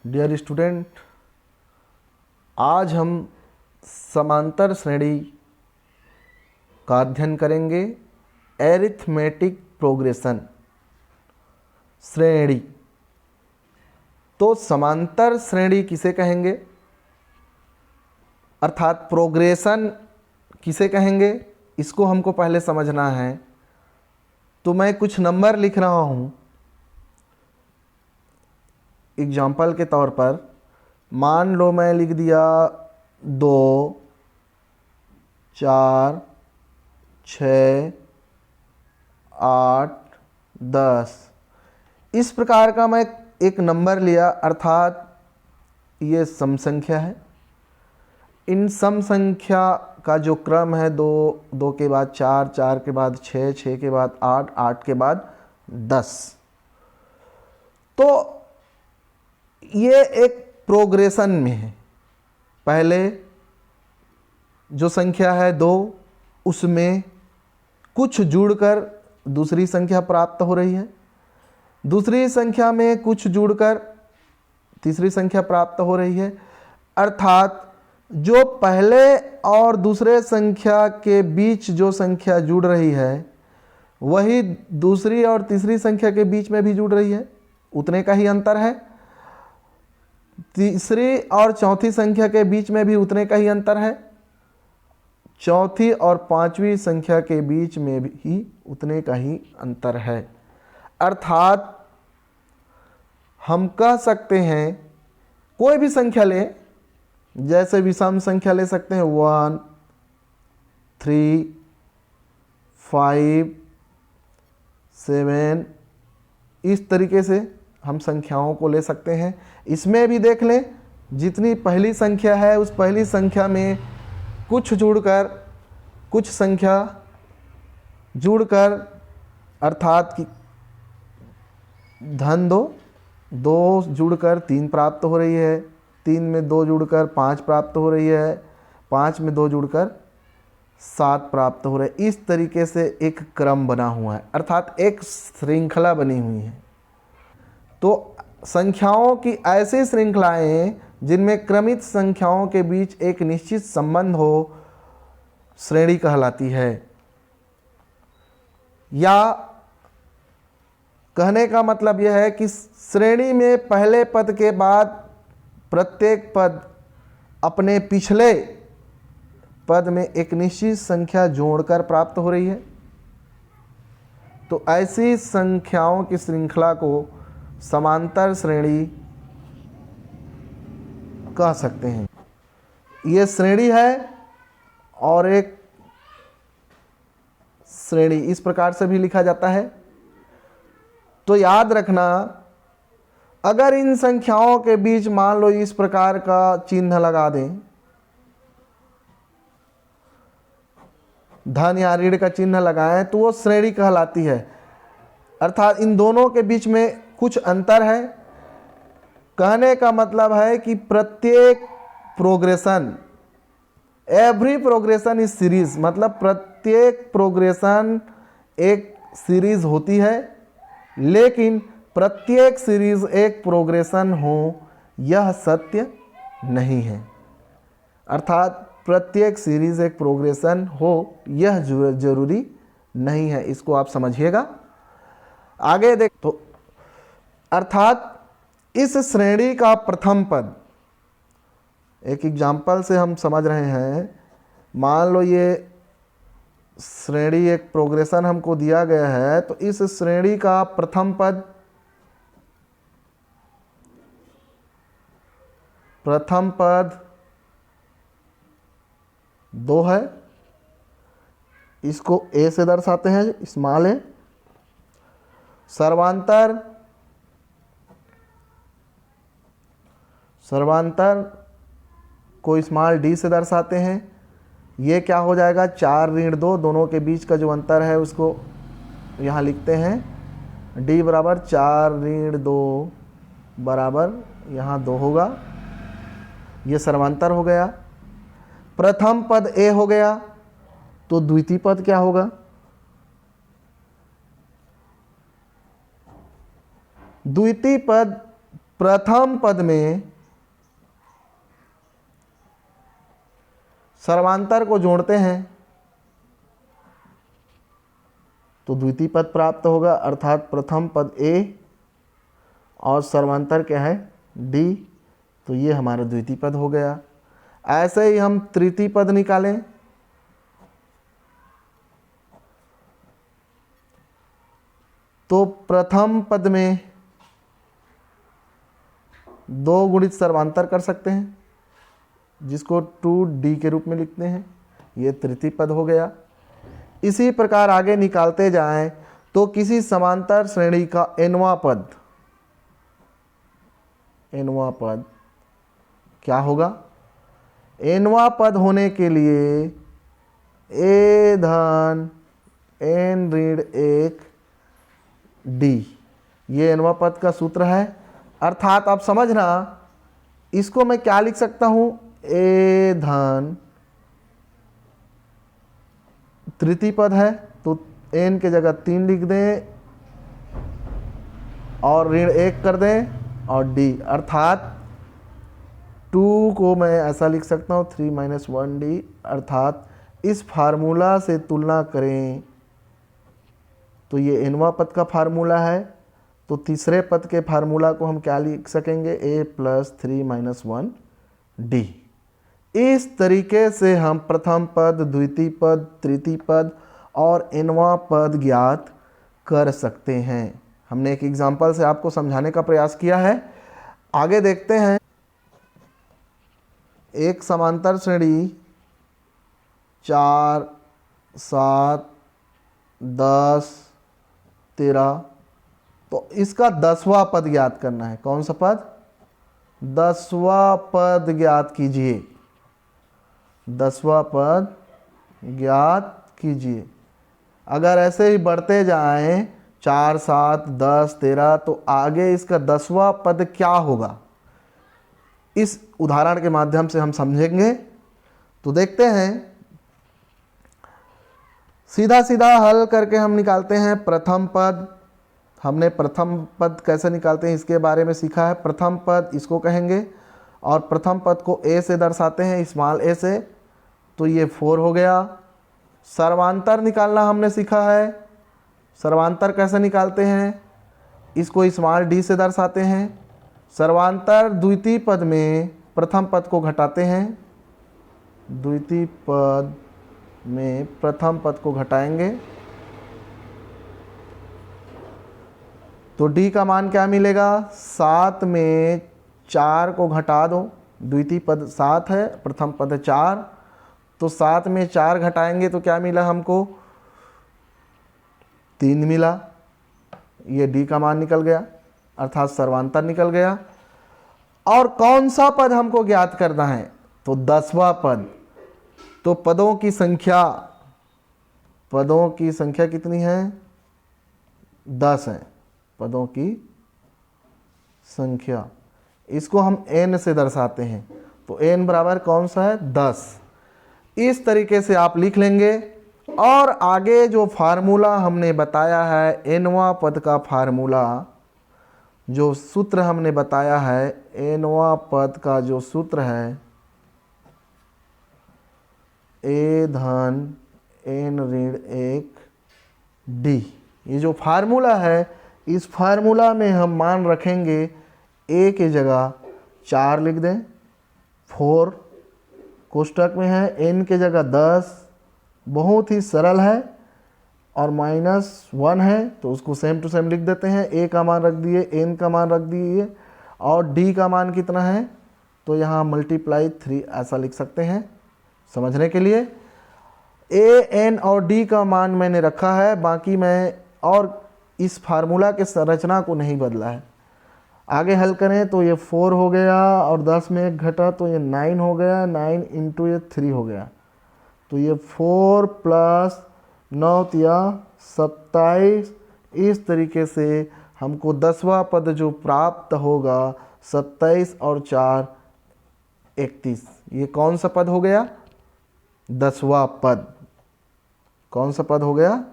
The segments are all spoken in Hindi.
डियर स्टूडेंट, आज हम समांतर श्रेणी का अध्ययन करेंगे। एरिथमेटिक प्रोग्रेशन श्रेणी। तो समांतर श्रेणी किसे कहेंगे, अर्थात प्रोग्रेशन किसे कहेंगे, इसको हमको पहले समझना है। तो मैं कुछ नंबर लिख रहा हूँ एग्जाम्पल के तौर पर। मान लो मैं लिख दिया 2, 4, 6, 8, 10। इस प्रकार का मैं एक नंबर लिया, अर्थात ये सम संख्या है। इन सम संख्या का जो क्रम है 2, 2 के बाद 4, 4 के बाद 6, 6 के बाद 8, 8 के बाद 10। तो ये एक प्रोग्रेशन में है। पहले जो संख्या है 2, उसमें कुछ जुड़कर दूसरी संख्या प्राप्त हो रही है। दूसरी संख्या में कुछ जुड़कर तीसरी संख्या प्राप्त हो रही है। अर्थात जो पहले और दूसरे संख्या के बीच जो संख्या जुड़ रही है, वही दूसरी और तीसरी संख्या के बीच में भी जुड़ रही है। उतने का ही अंतर है। तीसरी और चौथी संख्या के बीच में भी उतने का ही अंतर है। चौथी और पांचवी संख्या के बीच में भी उतने का ही अंतर है। अर्थात हम कह सकते हैं, कोई भी संख्या ले, जैसे विषम संख्या ले सकते हैं 1, 3, 5, 7, इस तरीके से हम संख्याओं को ले सकते हैं। इसमें भी देख लें, जितनी पहली संख्या है उस पहली संख्या में कुछ जुड़कर कुछ संख्या जुड़कर, अर्थात कि धन 2 जुड़कर 3 प्राप्त हो रही है, 3 में 2 जुड़कर 5 प्राप्त हो रही है, 5 में 2 जुड़कर 7 प्राप्त हो रहे। इस तरीके से एक क्रम बना हुआ है, अर्थात एक श्रृंखला बनी हुई है। तो संख्याओं की ऐसी श्रृंखलाएं जिनमें क्रमित संख्याओं के बीच एक निश्चित संबंध हो, श्रेणी कहलाती है। या कहने का मतलब यह है कि श्रेणी में पहले पद के बाद प्रत्येक पद अपने पिछले पद में एक निश्चित संख्या जोड़कर प्राप्त हो रही है। तो ऐसी संख्याओं की श्रृंखला को समांतर श्रेणी कह सकते हैं। ये श्रेणी है और एक श्रेणी इस प्रकार से भी लिखा जाता है। तो याद रखना, अगर इन संख्याओं के बीच मान लो इस प्रकार का चिन्ह लगा दें, धन या ऋण का चिन्ह लगाएं, तो वो श्रेणी कहलाती है। अर्थात इन दोनों के बीच में कुछ अंतर है। कहने का मतलब है कि प्रत्येक progression, every progression is series, मतलब प्रत्येक प्रोग्रेशन एक सीरीज होती है, लेकिन प्रत्येक सीरीज एक प्रोग्रेशन हो यह सत्य नहीं है। अर्थात प्रत्येक सीरीज एक प्रोग्रेशन हो यह जरूरी नहीं है। इसको आप समझिएगा। आगे देख, तो अर्थात इस श्रेणी का प्रथम पद, एक एग्जाम्पल से हम समझ रहे हैं। मान लो ये श्रेणी एक प्रोग्रेशन हमको दिया गया है, तो इस श्रेणी का प्रथम पद, प्रथम पद 2 है। इसको ए से दर्शाते हैं, स्मॉल ए। सर्वांतर को स्मॉल डी से दर्शाते हैं। ये क्या हो जाएगा, 4 ऋण 2, दोनों के बीच का जो अंतर है उसको यहाँ लिखते हैं। डी बराबर 4 ऋण 2 बराबर यहाँ 2 होगा। ये सर्वांतर हो गया। प्रथम पद ए हो गया, तो द्वितीय पद क्या होगा, द्वितीय पद प्रथम पद में सर्वांतर को जोड़ते हैं तो द्वितीय पद प्राप्त होगा, अर्थात प्रथम पद A और सर्वांतर क्या है D, तो ये हमारा द्वितीय पद हो गया। ऐसे ही हम तृतीय पद निकालें तो प्रथम पद में 2 गुणित सर्वांतर कर सकते हैं जिसको 2D के रूप में लिखते हैं, ये तृतीय पद हो गया। इसी प्रकार आगे निकालते जाएं तो किसी समांतर श्रेणी का nवां पद क्या होगा? nवां पद होने के लिए a धन n ऋण 1 d, ये nवां पद का सूत्र है। अर्थात आप समझना, इसको मैं क्या लिख सकता हूं? a धन तृतीय पद है तो n के जगह 3 लिख दें और ऋण 1 कर दें और d, अर्थात 2 को मैं ऐसा लिख सकता हूँ 3 - 1d। अर्थात इस फार्मूला से तुलना करें तो ये nवां पद का फार्मूला है, तो तीसरे पद के फार्मूला को हम क्या लिख सकेंगे? a + 3 - 1d। इस तरीके से हम प्रथम पद, द्वितीय पद, तृतीय पद और nवां पद ज्ञात कर सकते हैं। हमने एक एग्जाम्पल से आपको समझाने का प्रयास किया है। आगे देखते हैं, एक समांतर श्रेणी 4, 7, 10, 13, तो इसका 10वां पद ज्ञात करना है। कौन सा पद? 10वां पद ज्ञात कीजिए। 10वां पद ज्ञात कीजिए। अगर ऐसे ही बढ़ते जाएं 4, 7, 10, 13, तो आगे इसका 10वां पद क्या होगा, इस उदाहरण के माध्यम से हम समझेंगे। तो देखते हैं, सीधा सीधा हल करके हम निकालते हैं प्रथम पद। हमने प्रथम पद कैसे निकालते हैं इसके बारे में सीखा है। प्रथम पद इसको कहेंगे और प्रथम पद को a से दर्शाते हैं, स्मॉल a से, तो ये 4 हो गया। सर्वांतर निकालना हमने सीखा है। सर्वांतर कैसे निकालते हैं? इसको स्मॉल d से दर्शाते हैं। सर्वांतर द्वितीय पद में प्रथम पद को घटाते हैं, द्वितीय पद में प्रथम पद को घटाएंगे तो d का मान क्या मिलेगा? 7 में 4 को घटा दो, द्वितीय पद 7 है, प्रथम पद है 4, तो 7 में 4 घटाएंगे तो क्या मिला हमको? 3 मिला। ये d का मान निकल गया, अर्थात सर्वांतर निकल गया। और कौन सा पद हमको ज्ञात करना है? तो 10वां पद। तो पदों की संख्या कितनी है? 10 है पदों की संख्या। इसको हम n से दर्शाते हैं, तो n बराबर कौन सा है? 10। इस तरीके से आप लिख लेंगे। और आगे जो फार्मूला हमने बताया है, nवां पद का फार्मूला, जो सूत्र हमने बताया है, nवां पद का जो सूत्र है, a धन n ऋण 1 d, ये जो फार्मूला है, इस फार्मूला में हम मान रखेंगे a के जगह 4 लिख दें, 4 कोष्टक में है, n के जगह 10, बहुत ही सरल है, और -1 है तो उसको सेम टू सेम लिख देते हैं। a का मान रख दिए, n का मान रख दिए, और d का मान कितना है? तो यहाँ × 3 ऐसा लिख सकते हैं समझने के लिए। a, n और d का मान मैंने रखा है, बाकी मैं और इस फार्मूला के संरचना को नहीं बदला है। आगे हल करें तो ये 4 हो गया और 10 में 1 घटा तो ये 9 हो गया, 9 × ये 3 हो गया, तो ये 4 + 9 या 27। इस तरीके से हमको 10वां पद जो प्राप्त होगा, 27 और 4 31। ये कौन सा पद हो गया? 10वां पद। कौन सा पद हो गया?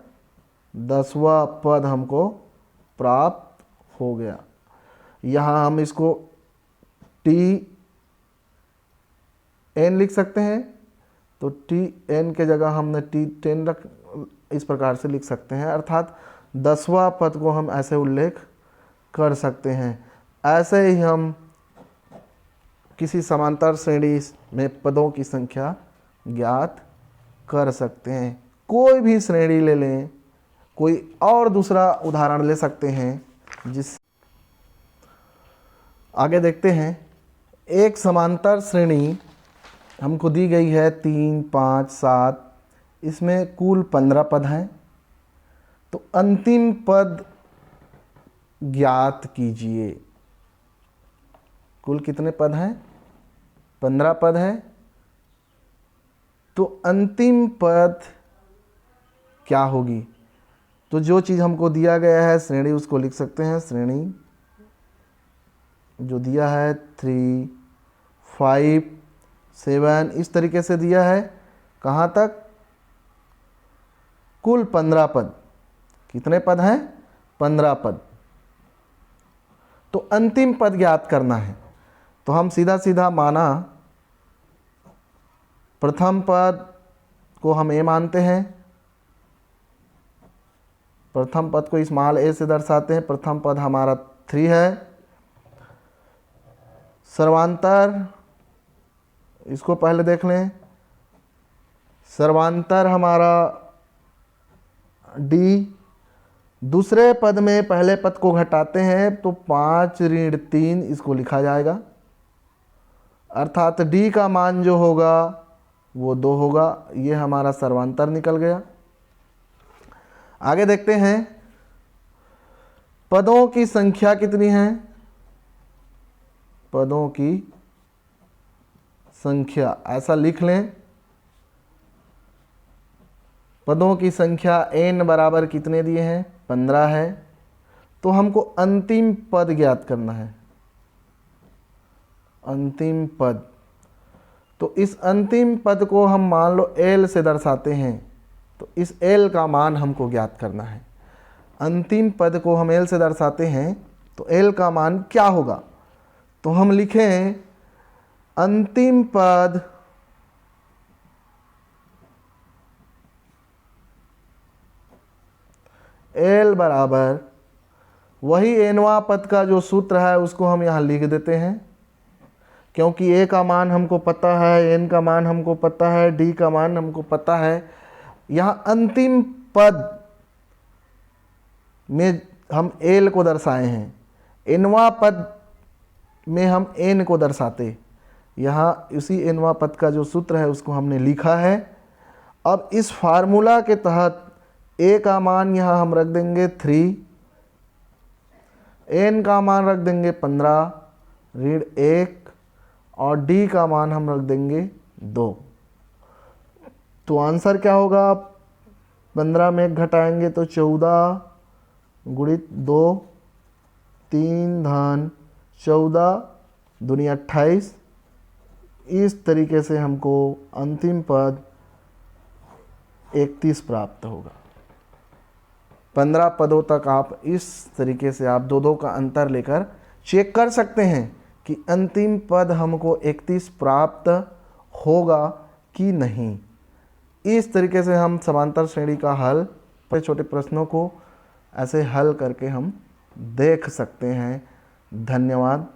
10वां पद हमको प्राप्त हो गया। यहाँ हम इसको टी एन लिख सकते हैं, तो टी एन के जगह हमने टी 10 रख, इस प्रकार से लिख सकते हैं, अर्थात 10वां पद को हम ऐसे उल्लेख कर सकते हैं। ऐसे ही हम किसी समांतर श्रेणी में पदों की संख्या ज्ञात कर सकते हैं। कोई भी श्रेणी ले लें, कोई और दूसरा उदाहरण ले सकते हैं जिस आगे देखते हैं। एक समांतर श्रेणी हमको दी गई है 3, 5, 7, इसमें कुल 15 पद हैं। तो अंतिम पद ज्ञात कीजिए। कुल कितने पद हैं? 15 पद हैं। तो अंतिम पद क्या होगी? तो जो चीज़ हमको दिया गया है श्रेणी, उसको लिख सकते हैं। श्रेणी जो दिया है 3, 5, 7 इस तरीके से दिया है। कहाँ तक? कुल 15 पद। कितने पद हैं? 15 पद। तो अंतिम पद ज्ञात करना है। तो हम सीधा सीधा माना प्रथम पद को हम ए मानते हैं। प्रथम पद को स्मॉल ए से दर्शाते हैं। प्रथम पद हमारा 3 है। सर्वांतर, इसको पहले देख लें। सर्वांतर हमारा डी। दूसरे पद में पहले पद को घटाते हैं तो 5 ऋण 3 इसको लिखा जाएगा, अर्थात डी का मान जो होगा वो 2 होगा। ये हमारा सर्वांतर निकल गया। आगे देखते हैं पदों की संख्या कितनी है। पदों की संख्या ऐसा लिख लें। पदों की संख्या n बराबर कितने दिए हैं? 15 है। तो हमको अंतिम पद ज्ञात करना है। अंतिम पद, तो इस अंतिम पद को हम मान लो l से दर्शाते हैं। तो इस l का मान हमको ज्ञात करना है। अंतिम पद को हम l से दर्शाते हैं तो l का मान क्या होगा? तो हम लिखें अंतिम पद l बराबर वही nवां पद का जो सूत्र है उसको हम यहाँ लिख देते हैं, क्योंकि a का मान हमको पता है, n का मान हमको पता है, d का मान हमको पता है। यहाँ अंतिम पद में हम l को दर्शाए हैं, nवां पद में हम n को दर्शाते। यहाँ उसी nवां पद का जो सूत्र है उसको हमने लिखा है। अब इस फार्मूला के तहत a का मान यहाँ हम रख देंगे 3, n का मान रख देंगे 15 ऋण 1 और d का मान हम रख देंगे 2। तो आंसर क्या होगा? 15 में 1 घटाएंगे तो 14 गुणित 2, 3 धन 14 दूनी 28। इस तरीके से हमको अंतिम पद 31 प्राप्त होगा। 15 पदों तक आप इस तरीके से आप 2-2 का अंतर लेकर चेक कर सकते हैं कि अंतिम पद हमको 31 प्राप्त होगा कि नहीं। इस तरीके से हम समांतर श्रेणी का हल, छोटे प्रश्नों को ऐसे हल करके हम देख सकते हैं। धन्यवाद।